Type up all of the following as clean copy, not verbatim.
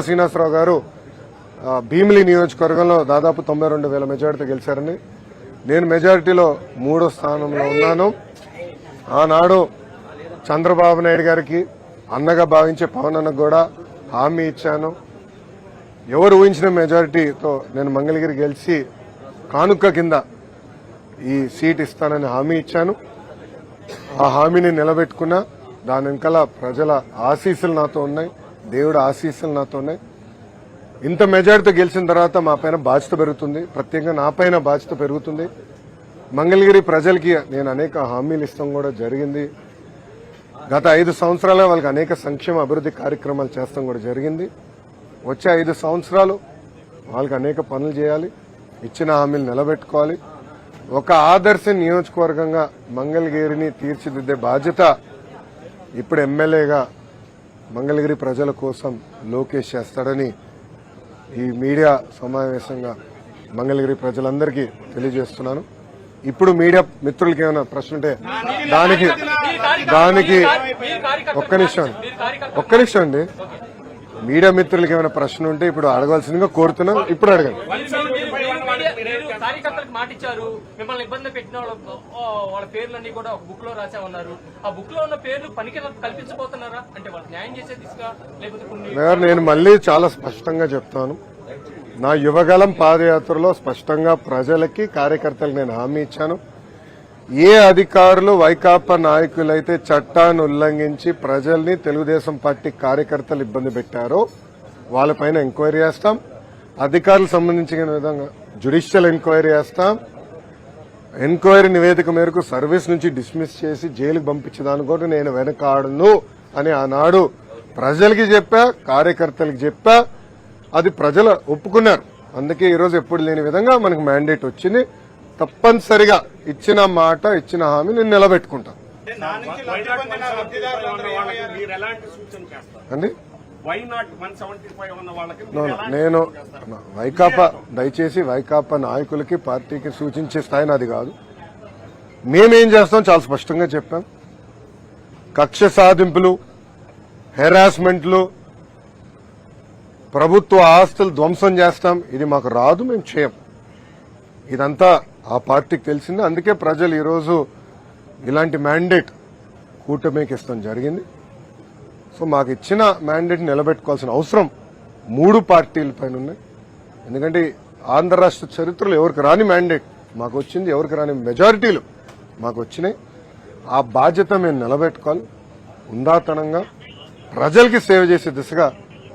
శ్రీనివాసరావు గారు భీమిలి నియోజకవర్గంలో దాదాపు 92,000 మెజారిటీతో గెలిచారని, నేను మెజారిటీలో 3వ స్థానంలో ఉన్నాను. ఆనాడు చంద్రబాబు నాయుడు గారికి అన్నగా భావించే పవన్ అన్నకు కూడా హామీ ఇచ్చాను. ఎవరు ఊహించిన మెజారిటీతో నేను మంగళగిరి గెలిచి కానుక కింద ఈ సీట్ ఇస్తానని హామీ ఇచ్చాను. ఆ హామీని నిలబెట్టుకున్నా. దాని వెనకాల ప్రజల ఆశీస్సులు నాతో ఉన్నాయి, దేవుడు ఆశీస్సులు నాతో ఉన్నాయి. ఇంత మెజారిటీతో గెలిచిన తర్వాత మా పైన బాధ్యత పెరుగుతుంది, ప్రత్యేకంగా నా పైన బాధ్యత పెరుగుతుంది. మంగళగిరి ప్రజలకి నేను అనేక హామీలు ఇస్తాం కూడా జరిగింది. గత 5 సంవత్సరాలుగా వాళ్ళకి అనేక సంక్షేమ అభివృద్ధి కార్యక్రమాలు చేస్తాం కూడా జరిగింది. వచ్చే 5 సంవత్సరాలు వాళ్ళకి అనేక పనులు చేయాలి, ఇచ్చిన హామీలు నిలబెట్టుకోవాలి. ఒక ఆదర్శ నియోజకవర్గంగా మంగళగిరిని తీర్చిదిద్దే బాధ్యత ఇప్పుడు ఎమ్మెల్యేగా మంగళగిరి ప్రజల కోసం లోకేష్ చేస్తాడని ఈ మీడియా సమావేశంగా మంగళగిరి ప్రజలందరికీ తెలియజేస్తున్నాను. ఇప్పుడు మీడియా మిత్రులకి ఏమైనా ప్రశ్న ఉంటే దానికి ఒక్క నిమిషం అండి. మీడియా మిత్రులకి ఏమైనా ప్రశ్న ఉంటే ఇప్పుడు అడగవలసిందిగా కోరుతున్నాం. ఇప్పుడు అడగండి. కార్యకర్తలకు మాట ఇచ్చారు, మిమ్మల్ని ఇబ్బంది పెట్టిన వాళ్ళ పేర్లన్నీ కూడా ఒక బుక్ లో రాసామన్నారు. ఆ బుక్ లో ఉన్న పేర్లు పనికి కల్పించబోతున్నారా? అంటే వాళ్ళకి న్యాయం చేసే దిశగా లేకపోతే నేను మళ్ళీ చాలా స్పష్టంగా చెప్తాను. నా యువగలం పాదయాత్రలో స్పష్టంగా ప్రజలకి కార్యకర్తలకు నేను హామీ ఇచ్చాను. ఏ అధికారులు వైకాపా నాయకులైతే చట్టాన్ని ఉల్లంఘించి ప్రజల్ని తెలుగుదేశం పార్టీ కార్యకర్తలు ఇబ్బంది పెట్టారో వాళ్ళపైన ఎంక్వైరీ చేస్తాం. అధికారులకు సంబంధించిన విధంగా జ్యుడిషియల్ ఎంక్వైరీ చేస్తాం. ఎంక్వైరీ నివేదిక మేరకు సర్వీస్ నుంచి డిస్మిస్ చేసి జైలుకు పంపించేదాన్ని కూడా నేను వెనకాడను అని ఆనాడు ప్రజలకి చెప్పా, కార్యకర్తలకు చెప్పా. అది ప్రజలు ఒప్పుకున్నారు. అందుకే ఈరోజు ఎప్పుడు లేని విధంగా మనకు మ్యాండేట్ వచ్చింది. తప్పనిసరిగా ఇచ్చిన మాట, ఇచ్చిన హామీ నేను నిలబెట్టుకుంటాను అండి. నేను వైకాపా, దయచేసి వైకాపా నాయకులకి పార్టీకి సూచించే స్థాయి నాది కాదు. మేమేం చేస్తాం చాలా స్పష్టంగా చెప్పాం. కక్ష సాధింపులు, హెరాస్మెంట్లు, ప్రభుత్వ ఆస్తులు ధ్వంసం చేస్తాం, ఇది మాకు రాదు, మేము చేయం. ఇదంతా ఆ పార్టీకి తెలిసింది. అందుకే ప్రజలు ఈరోజు ఇలాంటి మ్యాండేట్ కూటమికి ఇస్తాం జరిగింది. సో మాకు ఇచ్చిన మ్యాండేట్ నిలబెట్టుకోవాల్సిన అవసరం 3 పార్టీల పైన ఉన్నాయి. ఎందుకంటే ఆంధ్ర రాష్ట్ర చరిత్రలో ఎవరికి రాని మ్యాండేట్ మాకు వచ్చింది, ఎవరికి రాని మెజారిటీలు మాకు వచ్చినాయి. ఆ బాధ్యత మేము నిలబెట్టుకోవాలి. ఉందాతనంగా ప్రజలకి సేవ చేసే దిశగా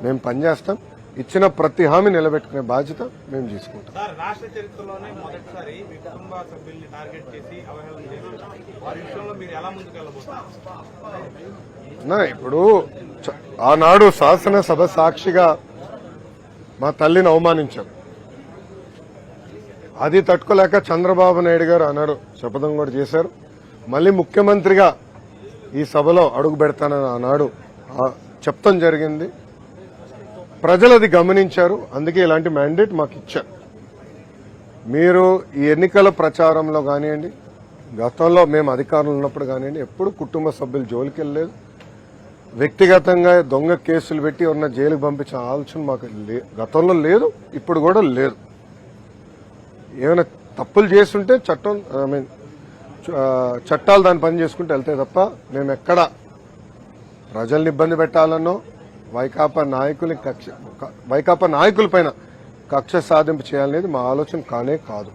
మేము పనిచేస్తాం. ఇచ్చిన ప్రతి హామీ నిలబెట్టుకునే బాధ్యత మేము తీసుకుంటాం. రాష్ట్ర చరిత్రలోనే మొదటిసారి మీ కుటుంబ సభ్యుల్ని టార్గెట్ చేసి అవహేళన చేశారు. వారి విషయంలో మీరు ఎలా ముందుకెళ్లబోతున్నారు? ఇప్పుడు ఆనాడు శాసనసభ సాక్షిగా మా తల్లిని అవమానించారు. అది తట్టుకోలేక చంద్రబాబు నాయుడు గారు ఆనాడు శపథం కూడా చేశారు. మళ్లీ ముఖ్యమంత్రిగా ఈ సభలో అడుగు పెడతానని ఆనాడు చెప్తాం జరిగింది. ప్రజలు అది గమనించారు. అందుకే ఇలాంటి మ్యాండేట్ మాకు ఇచ్చారు. మీరు ఈ ఎన్నికల ప్రచారంలో కానివ్వండి, గతంలో మేము అధికారంలో ఉన్నప్పుడు కానివ్వండి, ఎప్పుడు కుటుంబ సభ్యులు జోలికి వెళ్ళలేదు. వ్యక్తిగతంగా దొంగ కేసులు పెట్టి ఉన్న జైలుకు పంపించిన ఆలోచన మాకు గతంలో లేదు, ఇప్పుడు కూడా లేదు. ఏమైనా తప్పులు చేస్తుంటే చట్టాలు దాని పని చేసుకుంటూ వెళ్తే తప్ప మేము ఎక్కడ ప్రజల్ని ఇబ్బంది పెట్టాలనో వైకాపా నాయకుల పైన కక్ష సాధింపు చేయాలనేది మా ఆలోచన కానే కాదు.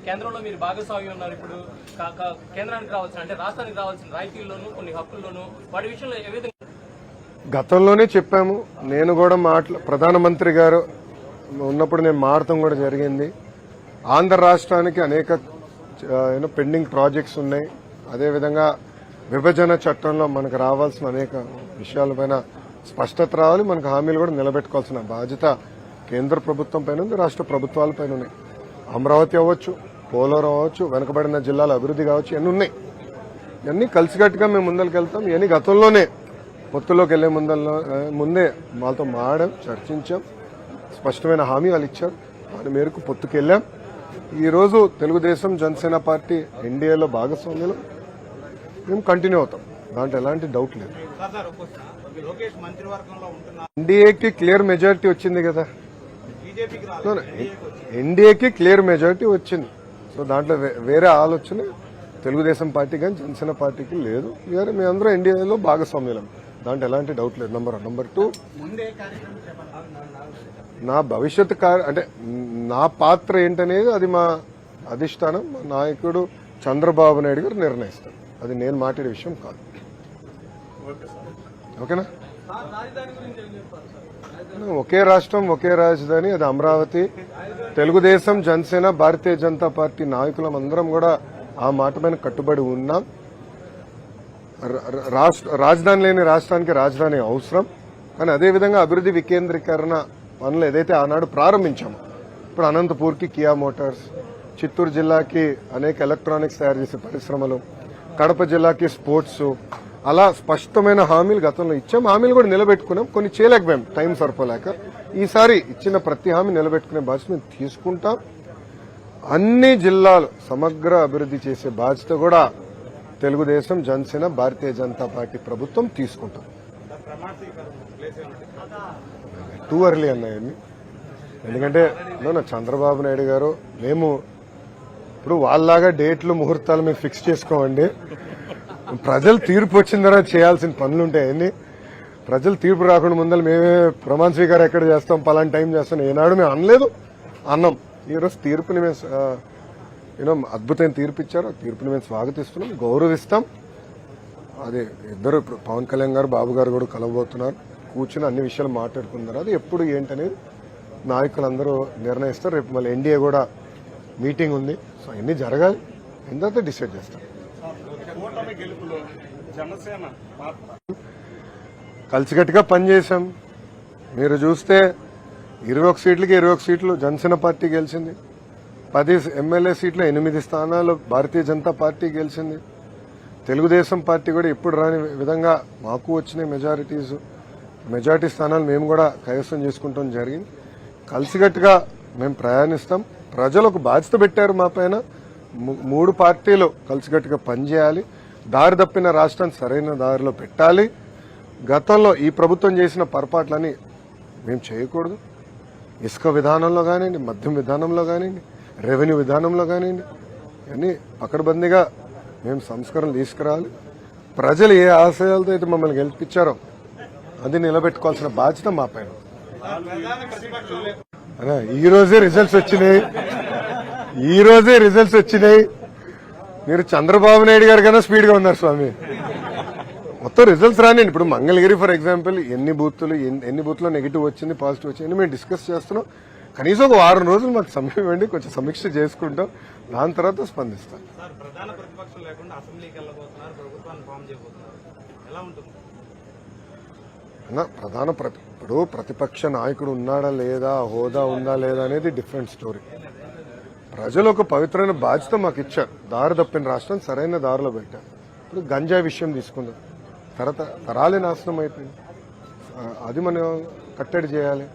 కేంద్రంలో మీరు భాగస్వామి ఉన్నారు. ఇప్పుడు కేంద్రానికి రావాల్సిన, అంటే రాష్ట్రానికి రావాల్సిన రాయితీల్లోనూ కొన్ని హక్కుల్లోనూ వాటి విషయంలో ఏ విధంగా గతంలోనే చెప్పాము. నేను కూడా ప్రధానమంత్రి గారు ఉన్నప్పుడు నేను మాట్లాడటం కూడా జరిగింది. ఆంధ్ర రాష్ట్రానికి అనేక పెండింగ్ ప్రాజెక్ట్స్ ఉన్నాయి. అదేవిధంగా విభజన చట్టంలో మనకు రావాల్సిన అనేక విషయాలపైన స్పష్టత రావాలి. మనకు హామీలు కూడా నిలబెట్టుకోవాల్సిన బాధ్యత కేంద్ర ప్రభుత్వం పైన ఉంది, రాష్ట్ర ప్రభుత్వాల పైన ఉన్నాయి. అమరావతి అవ్వచ్చు, పోలవరం అవ్వచ్చు, వెనుకబడిన జిల్లాల అభివృద్ధి కావచ్చు, ఇవన్నీ ఉన్నాయి. ఇవన్నీ కలిసికట్టుగా మేము ముందరికెళ్తాం. ఇవన్నీ గతంలోనే పొత్తులోకి వెళ్లే ముందే వాళ్ళతో మాట్లాడాం, చర్చించాం. స్పష్టమైన హామీ వాళ్ళు ఇచ్చారు. దాని మేరకు పొత్తుకెళ్లాం. ఈరోజు తెలుగుదేశం, జనసేన పార్టీ ఎన్డీఏలో భాగస్వామ్యంలో మేము కంటిన్యూ అవుతాం. దాంట్లో ఎలాంటి డౌట్ లేదు. లోకేష్ మంత్రివర్గంలో ఉంటున్నారు, ఎన్డీఏకి క్లియర్ మెజారిటీ వచ్చింది కదా, బీజేపీకి రాలేదు, ఎన్డీఏకి క్లియర్ మెజారిటీ వచ్చింది. సో దాంట్లో వేరే ఆలోచన తెలుగుదేశం పార్టీ కానీ జనసేన పార్టీకి లేదు. వేరే మీ అందరూ ఎన్డీఏలో భాగస్వామ్యం, దాంట్లో ఎలాంటి డౌట్ లేదు. నెంబర్ 2, నా భవిష్యత్ అంటే నా పాత్ర ఏంటనేది అది మా అధిష్టానం, మా నాయకుడు చంద్రబాబు నాయుడు గారు నిర్ణయిస్తారు. అది నేను మాట్లాడే విషయం కాదు. ఓకేనా? ఒకే రాష్ట్రం ఒకే రాజధాని, అది అమరావతి. తెలుగుదేశం, జనసేన, భారతీయ జనతా పార్టీ నాయకులం అందరం కూడా ఆ మాట పైన కట్టుబడి ఉన్నాం. రాజధాని లేని రాష్ట్రానికి రాజధాని అవసరం, కానీ అదేవిధంగా అభివృద్ధి వికేంద్రీకరణ పనులు ఏదైతే ఆనాడు ప్రారంభించామో, ఇప్పుడు అనంతపూర్కి కియా మోటార్స్, చిత్తూరు జిల్లాకి అనేక ఎలక్ట్రానిక్స్ తయారు చేసే పరిశ్రమలు, కడప జిల్లాకి స్పోర్ట్స్, అలా స్పష్టమైన హామీలు గతంలో ఇచ్చాం. హామీలు కూడా నిలబెట్టుకున్నాం, కొన్ని చేయలేకపోయాం టైం సరిపోలేక. ఈసారి ఇచ్చిన ప్రతి హామీ నిలబెట్టుకునే బాధ్యత మేము తీసుకుంటాం. అన్ని జిల్లాలు సమగ్ర అభివృద్ధి చేసే బాధ్యత కూడా తెలుగుదేశం, జనసేన, భారతీయ జనతా పార్టీ ప్రభుత్వం తీసుకుంటాం. టూ ఎర్లీ అన్నాయన్ని, ఎందుకంటే చంద్రబాబు నాయుడు గారు మేము ఇప్పుడు వాళ్ళలాగా డేట్లు ముహూర్తాలు మేము ఫిక్స్ చేసుకోమండి. ప్రజలు తీర్పు వచ్చిన తర్వాత చేయాల్సిన పనులు ఉంటాయని, ప్రజలు తీర్పు రాకుండా ముందర మేమే ప్రమాణ స్వీకారం ఎక్కడ చేస్తాం, పలానా టైం చేస్తాం ఏనాడు మేము అనలేదు, అన్నాం. ఈరోజు తీర్పుని మేము అద్భుతమైన తీర్పు ఇచ్చారు, తీర్పుని మేము స్వాగతిస్తున్నాం, గౌరవిస్తాం. అది ఇద్దరు ఇప్పుడు పవన్ కళ్యాణ్ గారు, బాబు గారు కూడా కలవబోతున్నారు, కూర్చుని అన్ని విషయాలు మాట్లాడుకున్నారు. అది ఎప్పుడు ఏంటనేది నాయకులందరూ నిర్ణయిస్తారు. రేపు మళ్ళీ ఎన్డీఏ కూడా మీటింగ్ ఉంది, సో అన్ని జరగాలి, ఎంత డిసైడ్ చేస్తాం. కలిసికట్టుగా పనిచేశాం. మీరు చూస్తే 21 సీట్లకి 21 సీట్లు జనసేన పార్టీ గెలిచింది, 10 ఎమ్మెల్యే సీట్లు 8 స్థానాలు భారతీయ జనతా పార్టీ గెలిచింది. తెలుగుదేశం పార్టీ కూడా ఎప్పుడు రాని విధంగా మాకు వచ్చిన మెజారిటీ స్థానాలు మేము కూడా కైవసం చేసుకుంటాం జరిగింది. కలిసికట్టుగా మేము ప్రయాణిస్తాం. ప్రజలు ఒక బాధ్యత పెట్టారు మా పైన, 3 పార్టీలు కలిసికట్టుగా పనిచేయాలి, దారి తప్పిన రాష్ట్రాన్ని సరైన దారిలో పెట్టాలి. గతంలో ఈ ప్రభుత్వం చేసిన పొరపాట్లని మేము చేయకూడదు. ఇసుక విధానంలో కానివ్వండి, మద్యం విధానంలో కానివ్వండి, రెవెన్యూ విధానంలో కానివ్వండి, అన్నీ పకడ్బందీగా మేము సంస్కరణలు తీసుకురావాలి. ప్రజలు ఏ ఆశయాలతో అయితే మమ్మల్ని గెలిపించారో అది నిలబెట్టుకోవాల్సిన బాధ్యత మా పైన. ఈ రోజే రిజల్ట్స్ వచ్చినాయి. మీరు చంద్రబాబు నాయుడు గారి కన్నా స్పీడ్ గా ఉన్నారు స్వామి. మొత్తం రిజల్ట్స్ రానివ్వండి. ఇప్పుడు మంగళగిరి ఫర్ ఎగ్జాంపుల్ ఎన్ని బూత్లో నెగిటివ్ వచ్చింది, పాజిటివ్ వచ్చింది మేము డిస్కస్ చేస్తున్నాం. కనీసం ఒక 6 రోజులు మాకు సమయం ఇవ్వండి, కొంచెం సమీక్ష చేసుకుంటాం, దాని తర్వాత స్పందిస్తాం. ప్రధాన ప్రతిపక్షం లేకుండా అసెంబ్లీకి వెళ్ళబోతున్నారు, ప్రభుత్వాన్ని ఫామ్ చేయబోతున్నారు, ఎలా ఉంటుంది? ఇప్పుడు ప్రతిపక్ష నాయకుడు ఉన్నాడా లేదా, హోదా ఉందా లేదా అనేది డిఫరెంట్ స్టోరీ. ప్రజలు ఒక పవిత్రమైన బాధ్యత మాకు ఇచ్చారు, దారి తప్పిన రాష్ట్రం సరైన దారిలో పెట్టారు. ఇప్పుడు గంజాయి విషయం తీసుకుందాం, తరాలే నాశనం అయిపోయింది, అది మనం కట్టడి చేయాలి.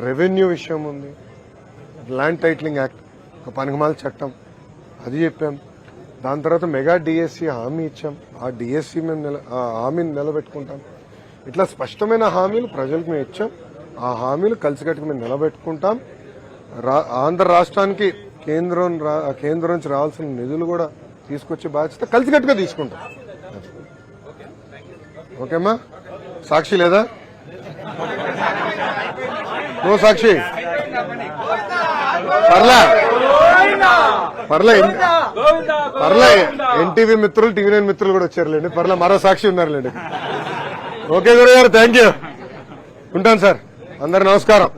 రెవెన్యూ విషయం ఉంది, ల్యాండ్ టైటిలింగ్ యాక్ట్, ఒక పనికిమాల చట్టం, అది చెప్పాం. దాని తర్వాత మెగా డిఎస్సి హామీ ఇచ్చాం, ఆ డిఎస్సి మేము హామీని నిలబెట్టుకుంటాం. ఇట్లా స్పష్టమైన హామీలు ప్రజలకు మేము ఇచ్చాం, ఆ హామీలు కలిసికట్టుకు మేము నిలబెట్టుకుంటాం. ఆంధ్ర రాష్ట్రానికి కేంద్రం నుంచి రావాల్సిన నిధులు కూడా తీసుకొచ్చే బాధ్యత కలిసికట్టుగా తీసుకుంటాం. ఓకేమ్మా? సాక్షి లేదా? నో సాక్షి? పర్లే ఎన్టీవీ మిత్రులు, టీవీ9 మిత్రులు కూడా వచ్చారులేండి, పర్లే మరో సాక్షి ఉన్నారులేండి. ఓకే గురుగారు, థ్యాంక్ యూ, ఉంటాను సార్, అందరు నమస్కారం.